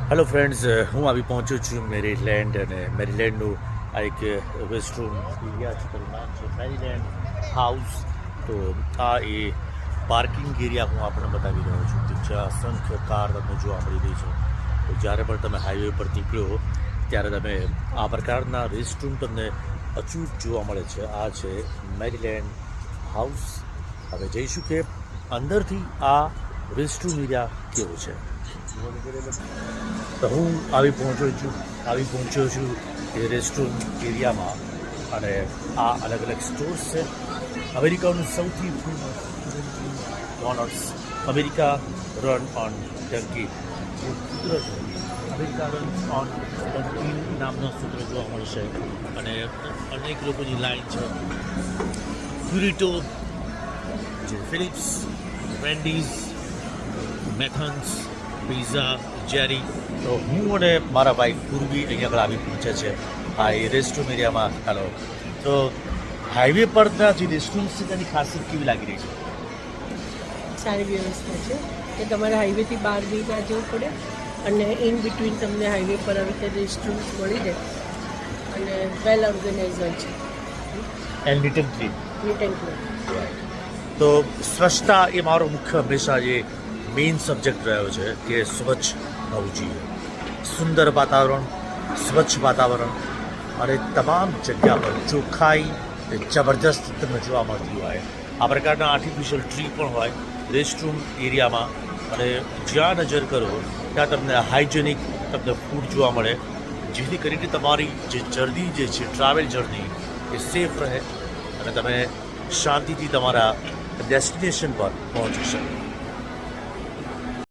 Hello friends, હું આવી પહોંચ્યો છું મેરીલેન્ડ અને મેરીલેન્ડનું આ એક વેસ્ટરૂમ એરિયા છે, તેનું નામ છે મેરીલેન્ડ હાઉસ. તો આ એ પાર્કિંગ એરિયા હું આપણે બતાવી રહ્યો છું કે જ્યાં અસંખ્ય કાર તમને જોવા મળી રહી છે. તો જ્યારે પણ તમે હાઈવે પર નીકળો ત્યારે તમે આ પ્રકારના રેસ્ટરૂમ તમને અચૂક જોવા મળે છે. આ છે મેરીલેન્ડ હાઉસ. હવે જઈશું કે અંદરથી આ રેસ્ટરૂમ એરિયા કેવો છે. તો હું આવી પહોંચ્યો છું એ રેસ્ટરૂમ એરિયામાં અને આ અલગ અલગ સ્ટોર્સ છે. અમેરિકાનું સૌથી famous donuts, America run on Dunkin, જે સૂત્ર છે અમેરિકા રન ઓન ડંકી નામનો સૂત્ર જોવા મળશે અને અનેક લોકોની લાઈન છે. પ્યુરિટો, જે ફિલિપ્સ, વેન્ડીઝ, મેથન્સ, પિઝા, જેરી. તો હું અને મારા ભાઈ પૂર્વી અહીંયા આગળ આવી પહોંચ્યા છે આ એ રેસ્ટરૂમ એરિયામાં. ચાલો, તો હાઈવે પરના જે રેસ્ટરૂમ છે તેની ખાસિયત કેવી લાગી રહી છે? સારી વ્યવસ્થા છે કે તમારે હાઈવેથી બહાર બી ના જવું પડે અને ઇન બિટવીન તમને હાઈવે પર આવી રીતે રેસ્ટરૂમ્સ મળી રહે અને વેલ ઓર્ગેનાઇઝડ છે and neat and clean. Neat and clean. તો સ્વચ્છતા એ મારો મુખ્ય હંમેશા જે મેઇન સબ્જેક્ટ રહ્યો છે કે સ્વચ્છ હોવું જોઈએ. સુંદર વાતાવરણ, સ્વચ્છ વાતાવરણ અને તમામ જગ્યા પર ચોખ્ખાઈ જબરજસ્ત તમને જોવા મળતી હોય. આ પ્રકારના આર્ટિફિશિયલ ટ્રી પણ હોય રેસ્ટરૂમ એરિયામાં અને જ્યાં નજર કરો ત્યાં તમને હાઇજેનિક તમને ફૂડ જોવા મળે, જેથી કરીને તમારી જે જર્ની જે છે ટ્રાવેલ જર્ની એ સેફ રહે અને તમે શાંતિથી તમારા ડેસ્ટિનેશન પર પહોંચી શકો.